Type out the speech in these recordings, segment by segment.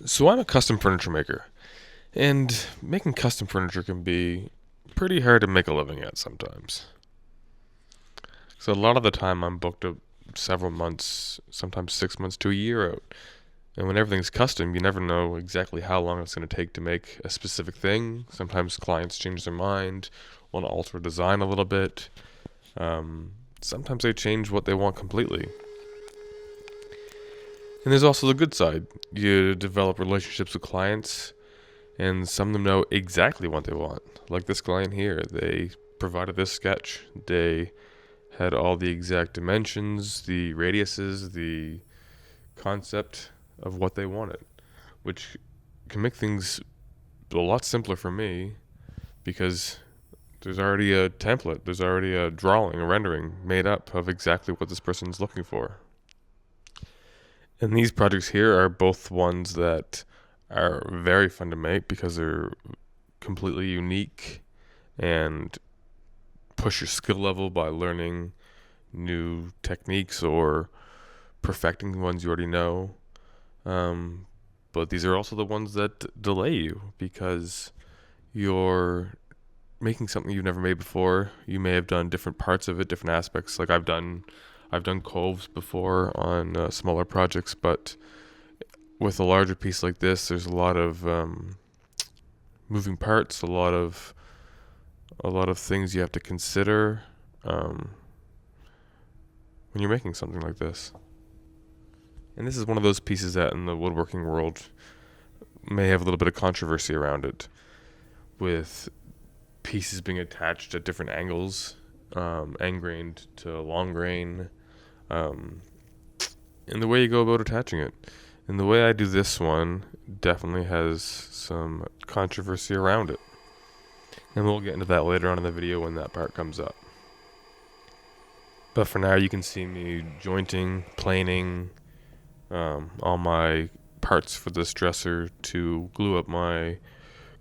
So I'm a custom furniture maker, and making custom furniture can be pretty hard to make a living at sometimes. So a lot of the time I'm booked up several months, sometimes 6 months to a year out. And when everything's custom, you never know exactly how long it's going to take to make a specific thing. Sometimes clients change their mind, want to alter a design a little bit. Sometimes they change what they want completely. And there's also the good side. You develop relationships with clients, and some of them know exactly what they want. Like this client here, they provided this sketch. They had all the exact dimensions, the radiuses, the concept of what they wanted, which can make things a lot simpler for me because there's already a template, there's already a drawing, a rendering made up of exactly what this person's looking for. And these projects here are both ones that are very fun to make because they're completely unique and push your skill level by learning new techniques or perfecting the ones you already know. But these are also the ones that delay you because you're making something you've never made before. You may have done different parts of it, different aspects. Like I've done coves before on smaller projects, but with a larger piece like this, there's a lot of moving parts, a lot of things you have to consider when you're making something like this. And this is one of those pieces that in the woodworking world may have a little bit of controversy around it, with pieces being attached at different angles, end grained to long grain, and the way you go about attaching it. And the way I do this one definitely has some controversy around it. And we'll get into that later on in the video when that part comes up. But for now, you can see me jointing, planing, all my parts for this dresser to glue up my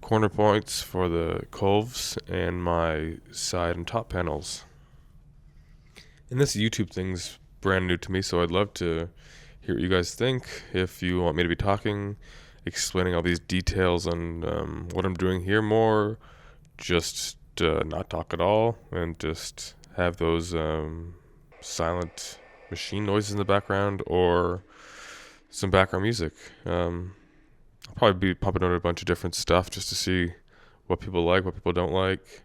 corner points for the coves and my side and top panels. And this YouTube thing's brand new to me, so I'd love to hear what you guys think. If you want me to be talking, explaining all these details on what I'm doing here more, just not talk at all and just have those silent machine noises in the background or some background music. I'll probably be pumping out a bunch of different stuff just to see what people like, what people don't like.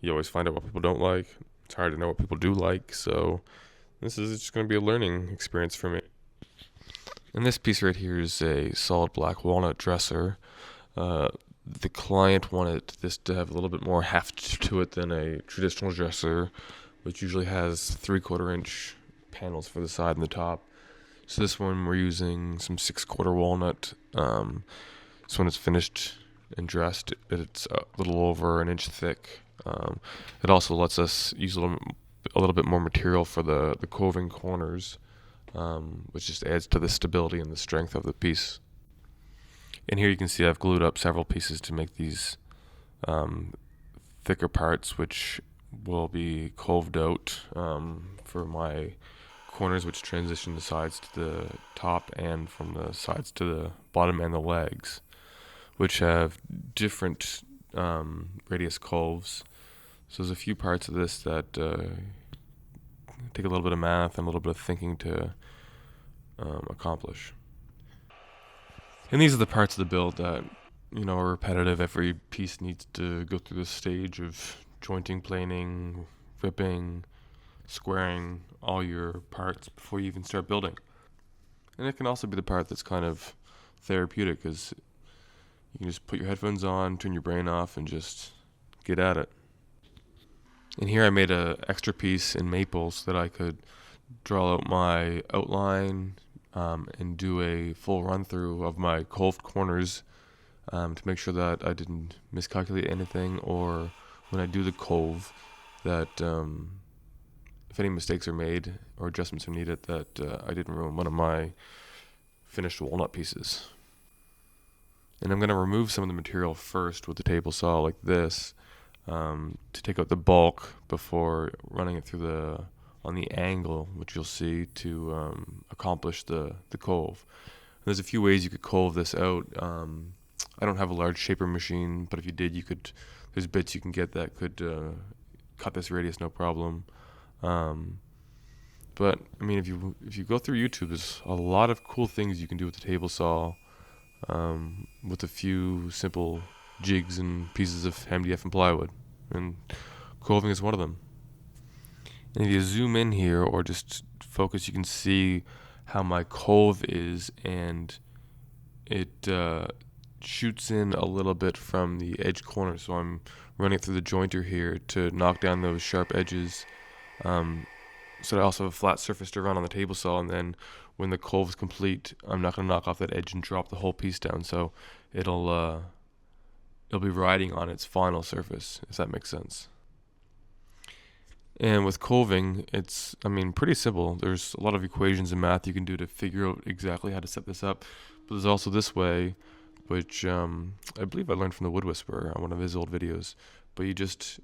You always find out what people don't like. It's hard to know what people do like, so this is just going to be a learning experience for me. And this piece right here is a solid black walnut dresser. The client wanted this to have a little bit more heft to it than a traditional dresser, which usually has 3/4 inch panels for the side and the top. So this one we're using some 6/4 walnut. So when it's finished and dressed, it's a little over an inch thick. It also lets us use a little bit more material for the coving corners, which just adds to the stability and the strength of the piece. And here you can see I've glued up several pieces to make these thicker parts, which will be coved out for my corners, which transition the sides to the top and from the sides to the bottom and the legs, which have different radius coves. So there's a few parts of this that take a little bit of math and a little bit of thinking to accomplish. And these are the parts of the build that, are repetitive. Every piece needs to go through this stage of jointing, planing, ripping, squaring all your parts before you even start building. And it can also be the part that's kind of therapeutic, because you can just put your headphones on, turn your brain off, and just get at it. And here I made an extra piece in maple so that I could draw out my outline and do a full run through of my coved corners to make sure that I didn't miscalculate anything, or when I do the cove, that if any mistakes are made or adjustments are needed, that I didn't ruin one of my finished walnut pieces. And I'm going to remove some of the material first with the table saw like this to take out the bulk before running it through on the angle, which you'll see, to accomplish the cove, There's a few ways you could cove this out. I don't have a large shaper machine, but if you did, you could. There's bits you can get that could cut this radius no problem. Um, but I mean, if you go through YouTube, there's a lot of cool things you can do with the table saw, with a few simple jigs and pieces of MDF and plywood, and coving is one of them. And if you zoom in here or just focus, you can see how my cove is, and it shoots in a little bit from the edge corner. So I'm running it through the jointer here to knock down those sharp edges. So I also have a flat surface to run on the table saw, and then when the cove is complete, I'm not going to knock off that edge and drop the whole piece down. So it'll be riding on its final surface, if that makes sense. And with coving, it's, I mean, pretty simple. There's a lot of equations and math you can do to figure out exactly how to set this up. But there's also this way, which I believe I learned from the Wood Whisperer on one of his old videos. But you just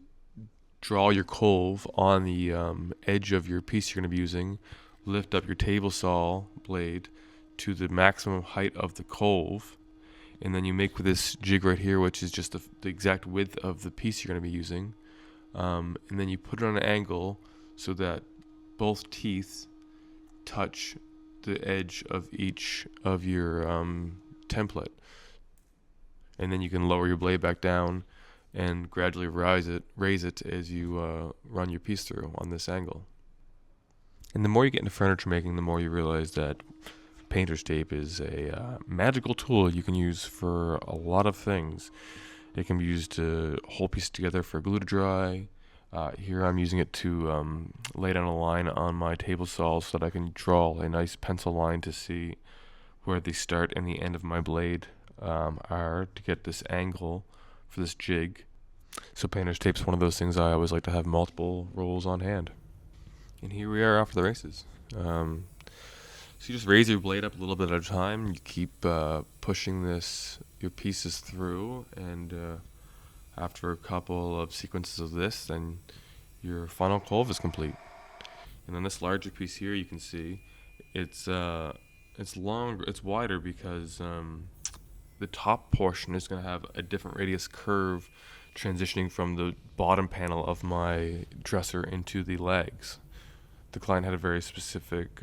draw your cove on the edge of your piece you're going to be using, lift up your table saw blade to the maximum height of the cove, and then you make this jig right here, which is just the exact width of the piece you're going to be using. And then you put it on an angle so that both teeth touch the edge of each of your template. And then you can lower your blade back down and gradually raise it as you run your piece through on this angle. And the more you get into furniture making, the more you realize that painter's tape is a magical tool you can use for a lot of things. It can be used to hold pieces together for glue to dry. Here I'm using it to lay down a line on my table saw so that I can draw a nice pencil line to see where the start and the end of my blade are to get this angle for this jig. So painter's tape is one of those things I always like to have multiple rolls on hand. And here we are off to the races. So you just raise your blade up a little bit at a time. You keep pushing your pieces through, and after a couple of sequences of this, then your final cove is complete. And then this larger piece here, you can see it's longer, it's wider because the top portion is going to have a different radius curve transitioning from the bottom panel of my dresser into the legs. The client had a very specific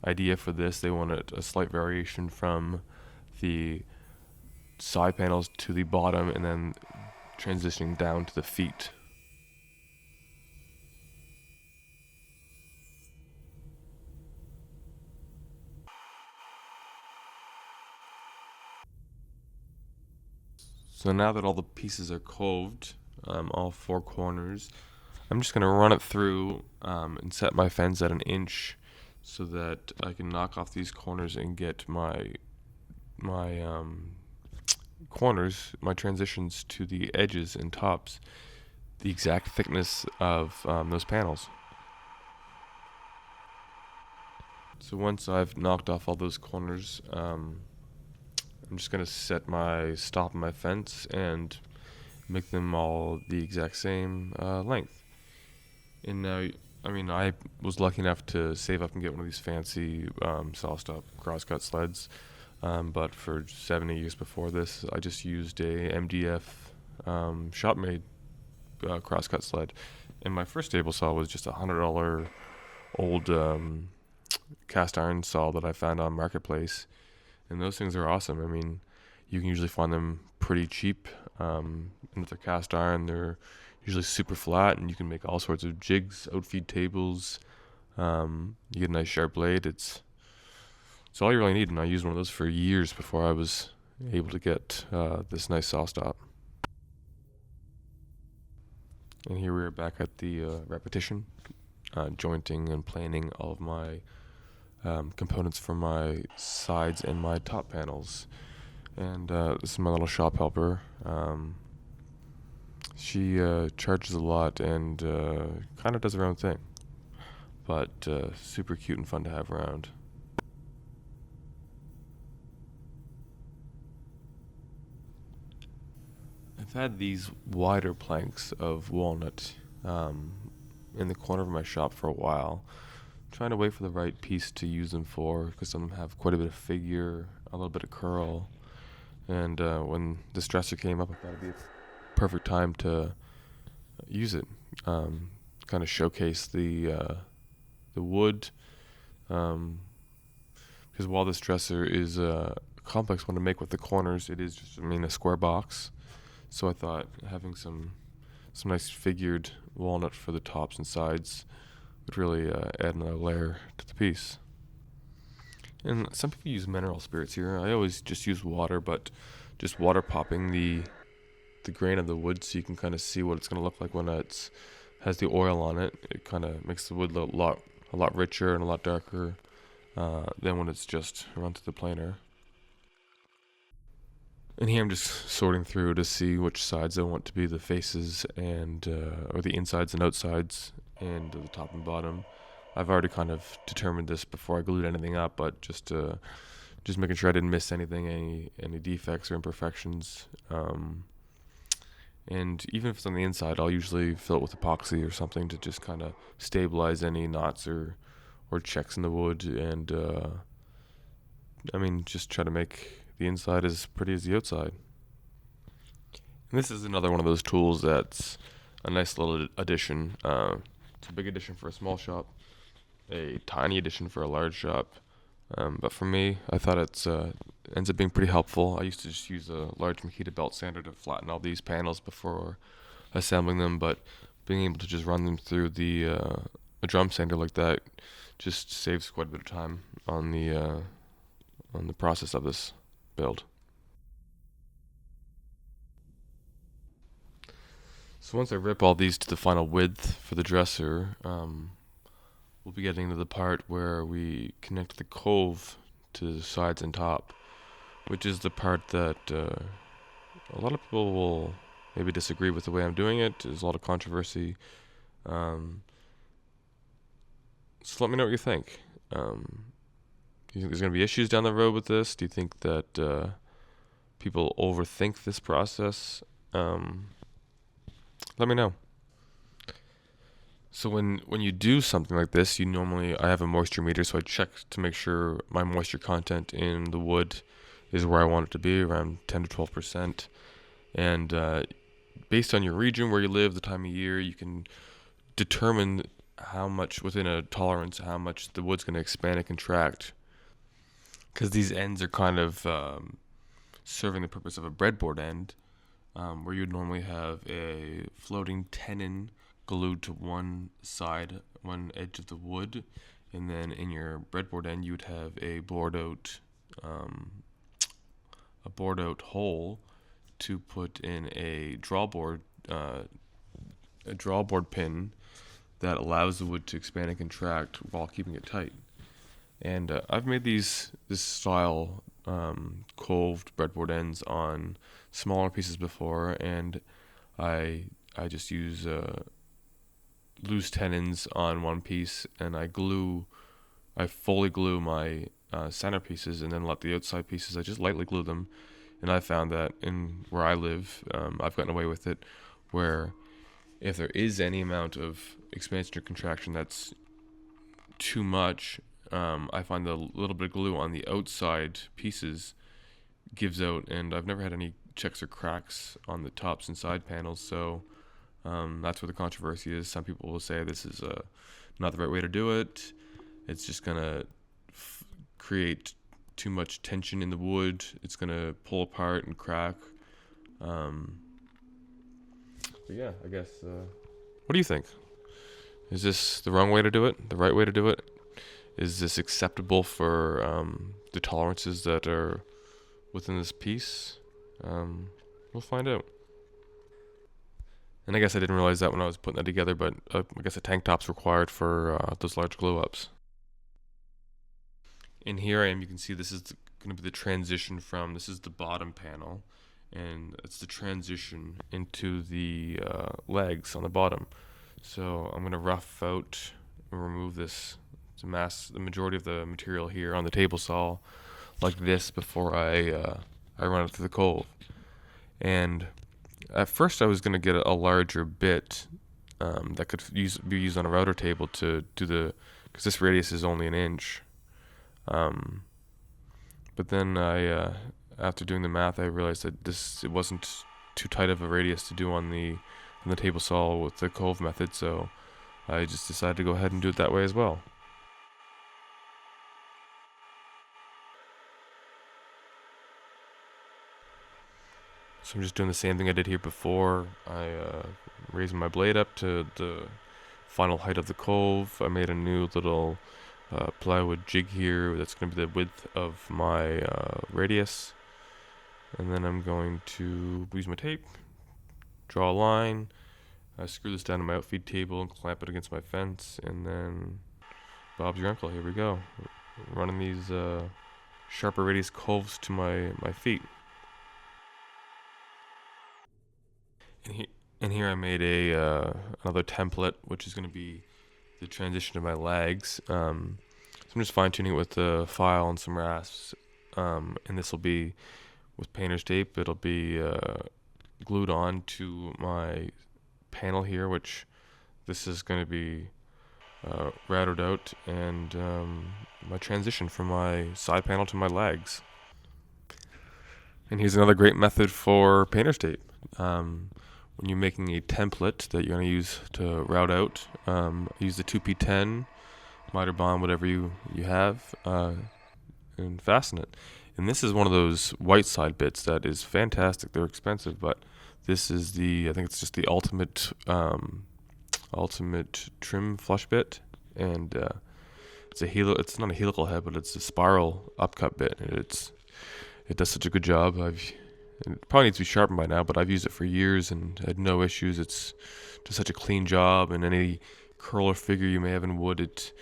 idea for this. They wanted a slight variation from the side panels to the bottom and then transitioning down to the feet. So now that all the pieces are coved, all four corners, I'm just going to run it through and set my fence at 1 inch so that I can knock off these corners and get my corners, my transitions to the edges and tops, the exact thickness of those panels. So once I've knocked off all those corners, I'm just going to set my stop and my fence and make them all the exact same length. And now, I was lucky enough to save up and get one of these fancy Sawstop crosscut sleds. But for 7 years before this, I just used a MDF shop-made crosscut sled. And my first table saw was just $100 old cast iron saw that I found on Marketplace. And those things are awesome. You can usually find them pretty cheap. And if they're cast iron, they're usually super flat, and you can make all sorts of jigs, outfeed tables. You get a nice sharp blade. It's all you really need, and I used one of those for years before I was able to get this nice Sawstop. And here we are back at the repetition, jointing and planing all of my components for my sides and my top panels. And this is my little shop helper. She charges a lot and kind of does her own thing, but super cute and fun to have around. I've had these wider planks of walnut in the corner of my shop for a while. trying to wait for the right piece to use them for, because some of them have quite a bit of figure, a little bit of curl. And when this dresser came up, I thought it'd be a perfect time to use it. Kind of showcase the wood. Because while this dresser is a complex one to make with the corners, it is just, a square box. So I thought having some nice figured walnut for the tops and sides would really add another layer to the piece. And some people use mineral spirits here. I always just use water, but just water popping the grain of the wood so you can kind of see what it's going to look like when it has the oil on it. It kind of makes the wood look a lot richer and a lot darker than when it's just run through the planer. And here I'm just sorting through to see which sides I want to be the faces and or the insides and outsides and the top and bottom. I've already kind of determined this before I glued anything up, but just making sure I didn't miss anything, any defects or imperfections. And even if it's on the inside, I'll usually fill it with epoxy or something to just kind of stabilize any knots or checks in the wood, and just try to make the inside as pretty as the outside. And this is another one of those tools that's a nice little addition. It's a big addition for a small shop, a tiny addition for a large shop. But for me, I thought it ends up being pretty helpful. I used to just use a large Makita belt sander to flatten all these panels before assembling them, but being able to just run them through a drum sander like that just saves quite a bit of time on the process of this build. So once I rip all these to the final width for the dresser, we'll be getting to the part where we connect the cove to the sides and top, which is the part that a lot of people will maybe disagree with the way I'm doing it. There's a lot of controversy. So let me know what you think. Do you think there's going to be issues down the road with this? Do you think that people overthink this process? Let me know. So when you do something like this, I have a moisture meter, so I check to make sure my moisture content in the wood is where I want it to be, around 10 to 12%. And based on your region, where you live, the time of year, you can determine how much, within a tolerance, how much the wood's going to expand and contract. Because these ends are kind of serving the purpose of a breadboard end, where you'd normally have a floating tenon glued to one edge of the wood, and then in your breadboard end you would have a bored out hole to put in a drawboard pin that allows the wood to expand and contract while keeping it tight. And I've made this style coved breadboard ends on smaller pieces before, and I just use loose tenons on one piece, and I fully glue my center pieces, and then let the outside pieces, I just lightly glue them. And I found that in where I live, I've gotten away with it, where if there is any amount of expansion or contraction that's too much, I find the little bit of glue on the outside pieces gives out, and I've never had any checks or cracks on the tops and side panels. So that's where the controversy is. Some people will say this is not the right way to do it. It's just gonna create too much tension in the wood. It's gonna pull apart and crack. But yeah, I guess. What do you think? Is this the wrong way to do it? The right way to do it? Is this acceptable for the tolerances that are within this piece? We'll find out. And I guess I didn't realize that when I was putting that together, but I guess a tank top's required for those large glue-ups. And here I am. You can see this is going to be the transition from, this is the bottom panel, and it's the transition into the legs on the bottom. So I'm going to rough out and remove this to the majority of the material here on the table saw like this before I run it through the Cove. And at first I was going to get a larger bit that could be used on a router table to do the because this radius is only an inch. But then after doing the math, I realized that it wasn't too tight of a radius to do on the table saw with the Cove method, so I just decided to go ahead and do it that way as well. So I'm just doing the same thing I did here before. I raised my blade up to the final height of the Cove. I made a new little plywood jig here that's going to be the width of my radius. And then I'm going to use my tape, draw a line, screw this down to my outfeed table and clamp it against my fence, and then Bob's your uncle. Here we go. Running these sharper radius Coves to my feet. And here I made another template, which is going to be the transition to my legs. So I'm just fine tuning it with the file and some rasps, and this will be with painter's tape. It'll be glued on to my panel here, which this is going to be routed out, and my transition from my side panel to my legs. And here's another great method for painter's tape. When you're making a template that you're going to use to route out, use the 2P10, miter bond, whatever you have, and fasten it. And this is one of those white side bits that is fantastic. They're expensive, but this is I think it's just the ultimate trim flush bit, and it's not a helical head, but it's a spiral upcut bit, and it does such a good job. It probably needs to be sharpened by now, but I've used it for years and had no issues. It's just such a clean job, and any curl or figure you may have in wood, it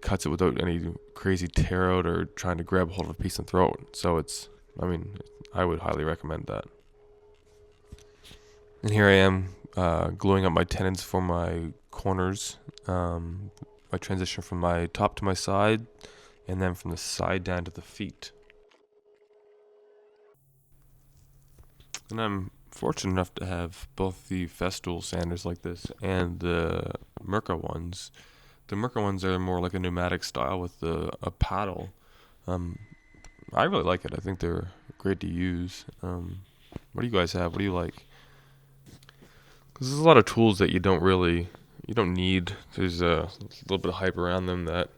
cuts it without any crazy tear out or trying to grab hold of a piece and throw it. So I would highly recommend that. And here I am gluing up my tenons for my corners, my transition from my top to my side, and then from the side down to the feet. And I'm fortunate enough to have both the Festool sanders like this and the Mirka ones. The Mirka ones are more like a pneumatic style with a paddle. I really like it. I think they're great to use. What do you guys have? What do you like? Because there's a lot of tools that you don't need. There's a little bit of hype around them that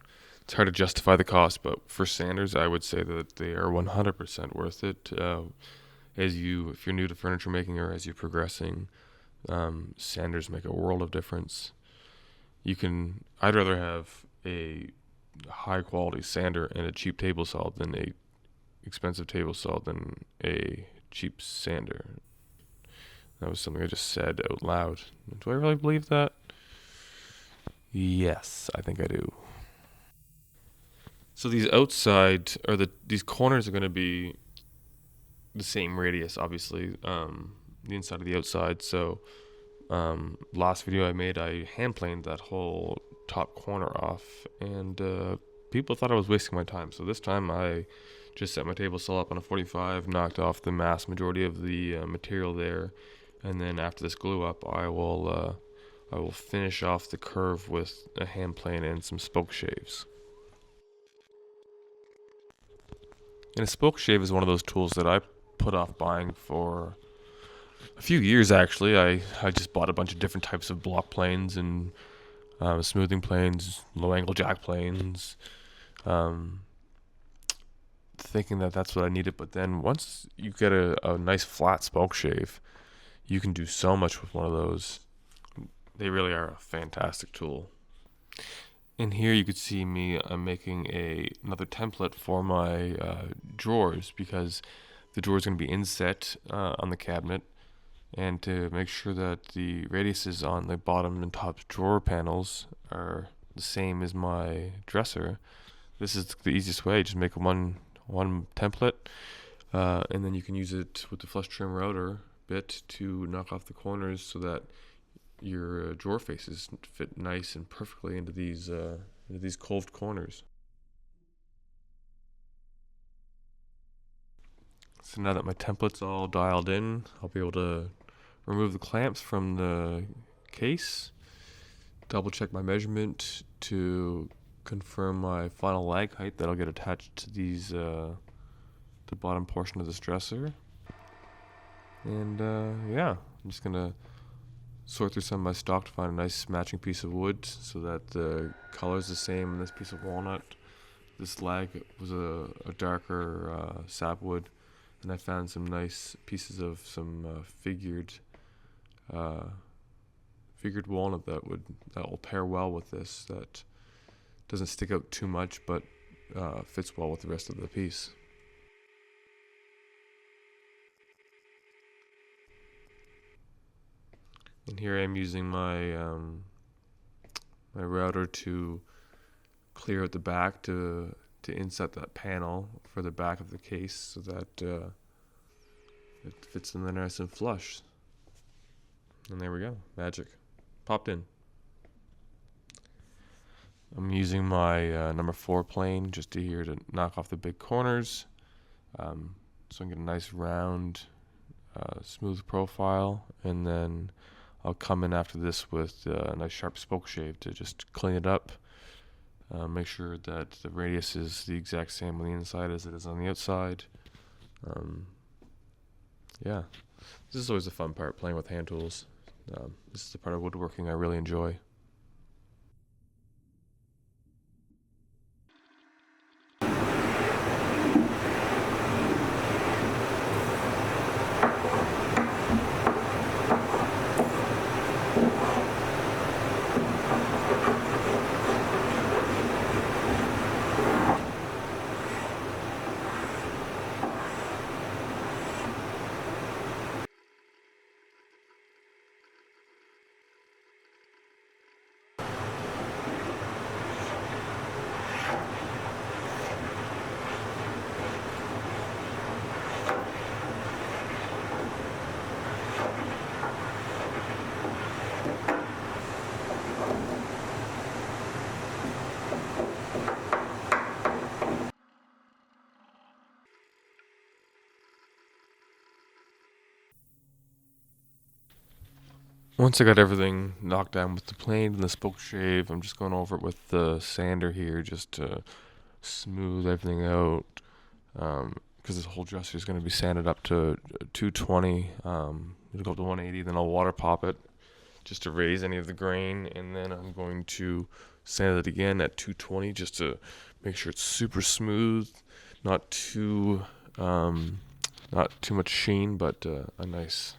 it's hard to justify the cost. But for sanders, I would say that they are 100% worth it. If you're new to furniture making or as you're progressing, sanders make a world of difference. I'd rather have a high quality sander and a cheap table saw than a expensive table saw than a cheap sander. That was something I just said out loud. Do I really believe that? Yes, I think I do. So these corners are going to be the same radius, obviously, the inside of the outside. So last video I made, I hand planed that whole top corner off, and people thought I was wasting my time. So this time I just set my table saw up on a 45, knocked off the mass majority of the material there, and then after this glue up, I will finish off the curve with a hand plane and some spoke shaves. And a spoke shave is one of those tools that I put off buying for a few years, actually. I just bought a bunch of different types of block planes and smoothing planes, low angle jack planes, thinking that that's what I needed. But then once you get a nice flat spoke shave, you can do so much with one of those. They really are a fantastic tool. And here you could see me making another template for my drawers, because the drawer is going to be inset on the cabinet, and to make sure that the radiuses on the bottom and top drawer panels are the same as my dresser, this is the easiest way. Just make one template, and then you can use it with the flush trim router bit to knock off the corners so that your drawer faces fit nice and perfectly into these coved corners. So now that my template's all dialed in, I'll be able to remove the clamps from the case, double check my measurement to confirm my final lag height that'll get attached to these the bottom portion of this dresser. And yeah, I'm just gonna sort through some of my stock to find a nice matching piece of wood so that the color is the same in this piece of walnut. This lag was a darker sapwood, and I found some nice pieces of some figured walnut that will pair well with this. That doesn't stick out too much, but fits well with the rest of the piece. And here I am using my my router to clear out the back to inset that panel for the back of the case so that it fits in there nice and flush. And there we go, magic, popped in. I'm using my number 4 plane just to knock off the big corners, so I can get a nice round, smooth profile, and then I'll come in after this with a nice sharp spoke shave to just clean it up. Make sure that the radius is the exact same on the inside as it is on the outside. Yeah, this is always a fun part, playing with hand tools. This is the part of woodworking I really enjoy. Once I got everything knocked down with the plane and the spoke shave, I'm just going over it with the sander here just to smooth everything out, because this whole dresser is going to be sanded up to 220. It'll go up to 180, then I'll water pop it just to raise any of the grain, and then I'm going to sand it again at 220 just to make sure it's super smooth, not too much sheen, but a nice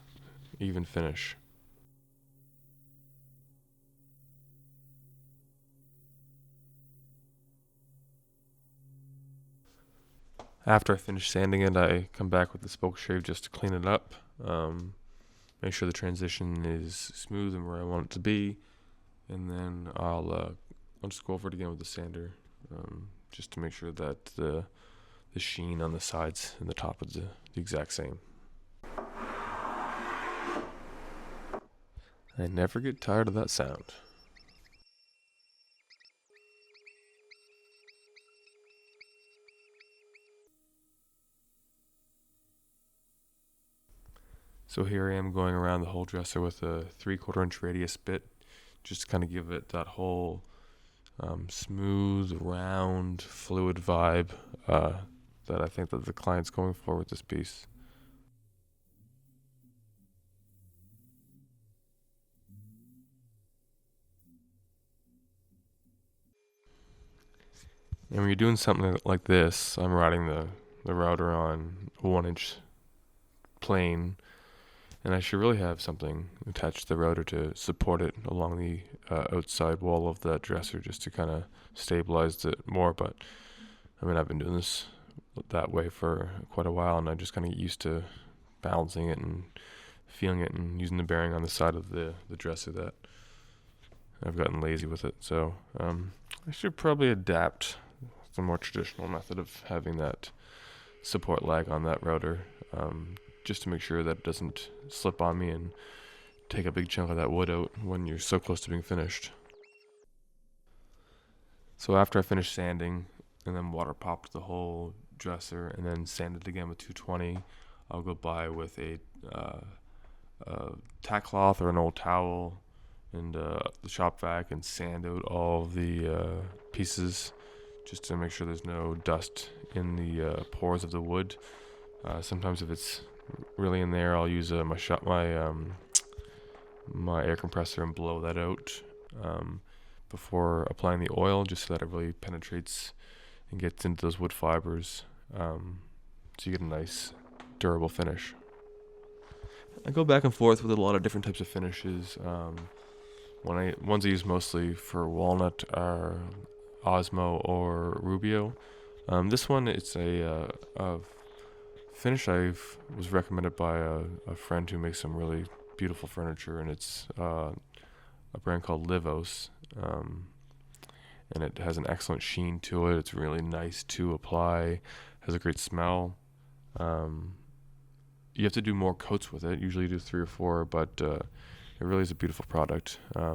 even finish. After I finish sanding it, I come back with the spoke shave just to clean it up. Make sure the transition is smooth and where I want it to be, and then I'll just go over it again with the sander, just to make sure that the sheen on the sides and the top is the exact same. I never get tired of that sound. So here I am going around the whole dresser with a 3/4 inch radius bit, just to kind of give it that whole smooth, round, fluid vibe that I think that the client's going for with this piece. And when you're doing something like this, I'm riding the router on a 1-inch plane, and I should really have something attached to the router to support it along the outside wall of that dresser just to kind of stabilize it more. But I mean, I've been doing this that way for quite a while, and I just kind of get used to balancing it and feeling it and using the bearing on the side of the dresser that I've gotten lazy with it. So I should probably adapt the more traditional method of having that support lag on that router, just to make sure that it doesn't slip on me and take a big chunk of that wood out when you're so close to being finished. So after I finish sanding and then water popped the whole dresser and then sanded again with 220, I'll go by with a tack cloth or an old towel the shop vac and sand out all the pieces just to make sure there's no dust in the pores of the wood. Sometimes if it's really in there, I'll use my air compressor and blow that out before applying the oil, just so that it really penetrates and gets into those wood fibers, so you get a nice durable finish. I go back and forth with a lot of different types of finishes. Ones I use mostly for walnut are Osmo or Rubio. This one, it's a finish I was recommended by a friend who makes some really beautiful furniture, and it's a brand called Livos, and it has an excellent sheen to it. It's really nice to apply, has a great smell. You have to do more coats with it. Usually you do 3 or 4, but it really is a beautiful product. I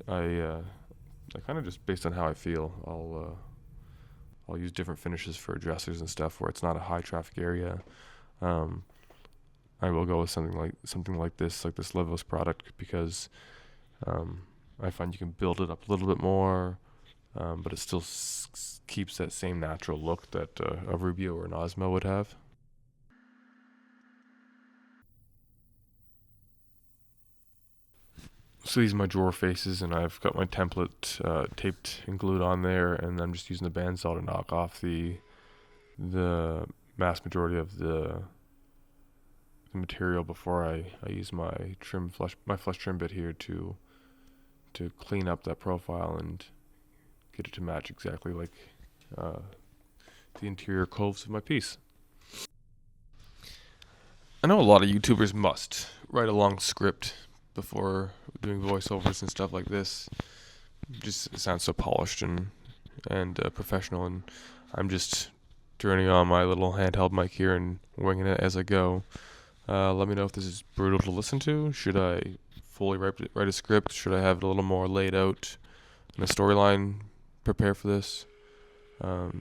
kind of just, based on how I feel, I'll use different finishes for dressers and stuff where it's not a high traffic area. I will go with something like this Livos product, because I find you can build it up a little bit more, but it still keeps that same natural look that a Rubio or an Osmo would have. So these are my drawer faces, and I've got my template taped and glued on there, and I'm just using the bandsaw to knock off the mass majority of the material before I use my flush trim bit here to clean up that profile and get it to match exactly like the interior coves of my piece. I know a lot of YouTubers must write a long script before doing voiceovers and stuff like this. It sounds so polished and professional, and I'm just turning on my little handheld mic here and winging it as I go. Let me know if this is brutal to listen to. Should I fully write a script? Should I have it a little more laid out and a storyline prepared for this? I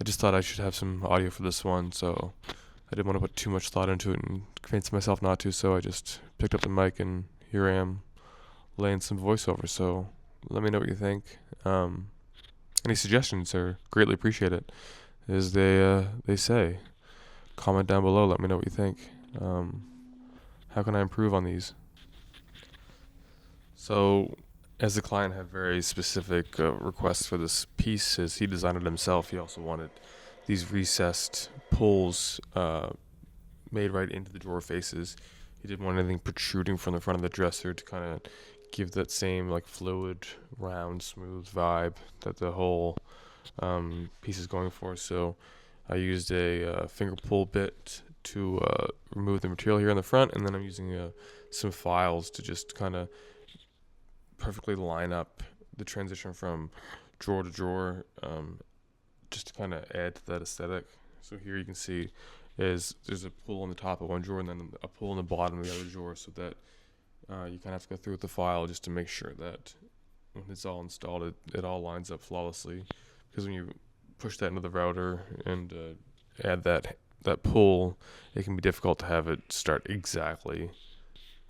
just thought I should have some audio for this one, so I didn't want to put too much thought into it and convince myself not to, so I just picked up the mic and here I am laying some voiceover. So let me know what you think. Any suggestions are greatly appreciated. As they say, comment down below, let me know what you think. How can I improve on these? So, as the client had very specific requests for this piece, as he designed it himself, he also wanted these recessed pulls made right into the drawer faces. He didn't want anything protruding from the front of the dresser to kind of give that same like fluid, round, smooth vibe that the whole piece is going for. So I used a finger pull bit to remove the material here in the front, and then I'm using some files to just kind of perfectly line up the transition from drawer to drawer, just to kind of add to that aesthetic. So here you can see there's a pull on the top of one drawer and then a pull on the bottom of the other drawer, so that you kind of have to go through with the file just to make sure that when it's all installed, it all lines up flawlessly. Because when you push that into the router and add that pull, it can be difficult to have it start exactly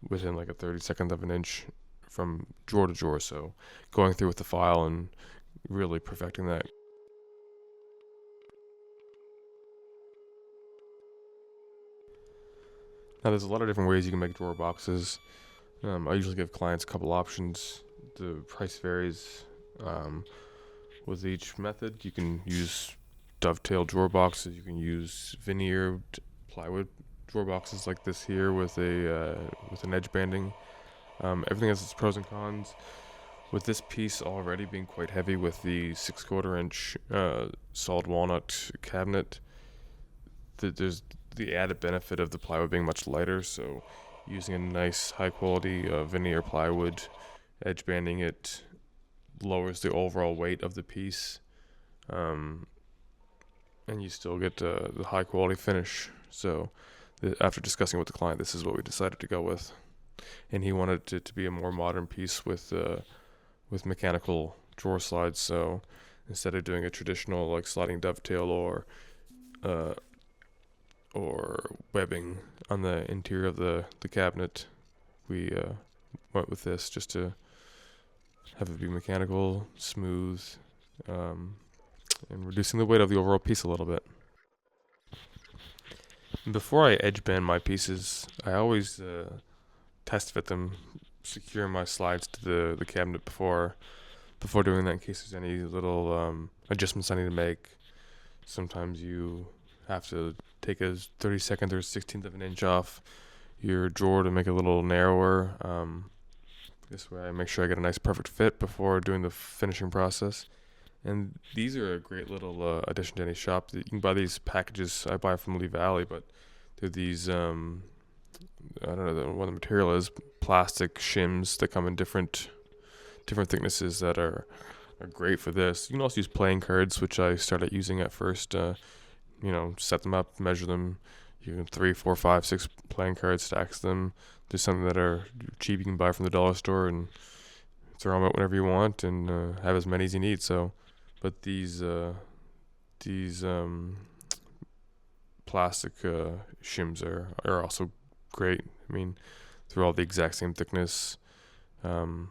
within like a 32nd of an inch from drawer to drawer. So going through with the file and really perfecting that. Now there's a lot of different ways you can make drawer boxes. I usually give clients a couple options. The price varies with each method. You can use dovetail drawer boxes. You can use veneered plywood drawer boxes like this here with an edge banding. Everything has its pros and cons. With this piece already being quite heavy with the 6/4 inch solid walnut cabinet, there's the added benefit of the plywood being much lighter. So using a nice high quality veneer plywood, edge banding it lowers the overall weight of the piece, and you still get the high quality finish. So after discussing with the client, this is what we decided to go with. And he wanted it to be a more modern piece with mechanical drawer slides. So instead of doing a traditional like sliding dovetail or webbing on the interior of the cabinet, we went with this just to have it be mechanical, smooth, and reducing the weight of the overall piece a little bit. And before I edge band my pieces, I always test fit them, secure my slides to the cabinet before doing that, in case there's any little adjustments I need to make. Sometimes you have to take a 32nd or 16th of an inch off your drawer to make it a little narrower. This way I make sure I get a nice perfect fit before doing the finishing process. And these are a great little addition to any shop. You can buy these packages. I buy from Lee Valley, but they're these, I don't know what the material is, plastic shims that come in different thicknesses that are great for this. You can also use playing cards, which I started using at first. Set them up, measure them. You can 3, 4, 5, 6 playing cards, stacks them. There's some that are cheap you can buy from the dollar store and throw them out whenever you want and have as many as you need. So, but these plastic shims are also great. I mean, they're all the exact same thickness, and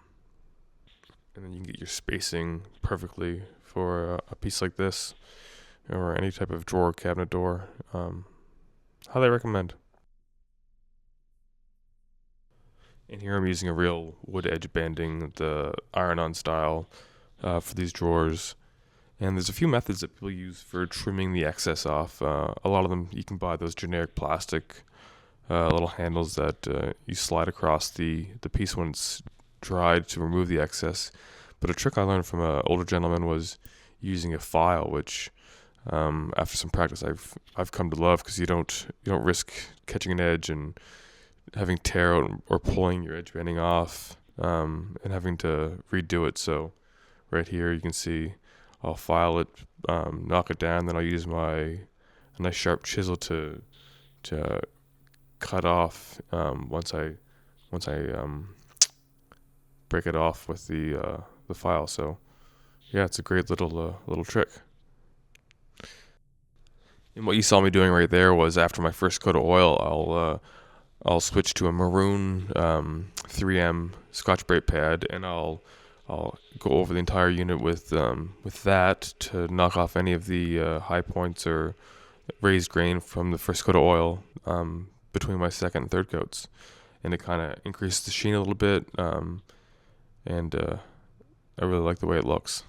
then you can get your spacing perfectly for a piece like this or any type of drawer, cabinet door. Highly recommend. And here I'm using a real wood edge banding, the iron-on style, for these drawers. And there's a few methods that people use for trimming the excess off. A lot of them, you can buy those generic plastic little handles that you slide across the piece when it's dried to remove the excess. But a trick I learned from an older gentleman was using a file, which after some practice I've come to love, because you don't risk catching an edge and having tear out or pulling your edge banding off, and having to redo it. So right here you can see I'll file it, knock it down, then I'll use a nice sharp chisel to cut off once I break it off with the file. So yeah, it's a great little trick. And what you saw me doing right there was, after my first coat of oil, I'll switch to a maroon 3M Scotch-Brite pad, and I'll go over the entire unit with that to knock off any of the high points or raised grain from the first coat of oil between my second and third coats, and it kind of increases the sheen a little bit, and I really like the way it looks.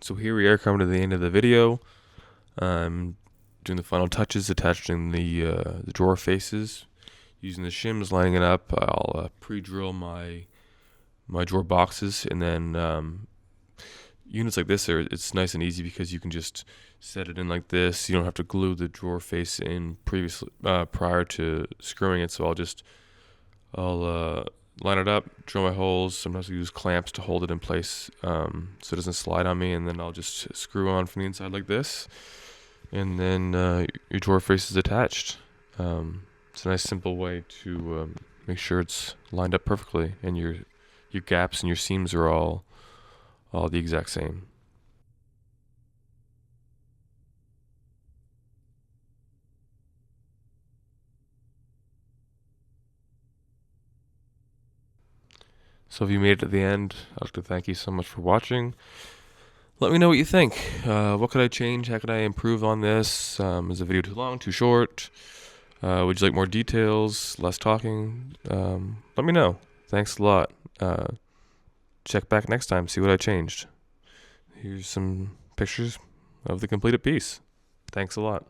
So here we are, coming to the end of the video. I'm doing the final touches, attaching the drawer faces, using the shims, lining it up. I'll pre-drill my drawer boxes, and then units like this it's nice and easy because you can just set it in like this. You don't have to glue the drawer face in prior to screwing it. So I'll line it up, drill my holes. Sometimes I use clamps to hold it in place so it doesn't slide on me, and then I'll just screw on from the inside like this, and then your drawer face is attached. It's a nice simple way to make sure it's lined up perfectly, and your gaps and your seams are all the exact same. So if you made it to the end, I'd like to thank you so much for watching. Let me know what you think. What could I change? How could I improve on this? Is the video too long, too short? Would you like more details, less talking? Let me know. Thanks a lot. Check back next time, see what I changed. Here's some pictures of the completed piece. Thanks a lot.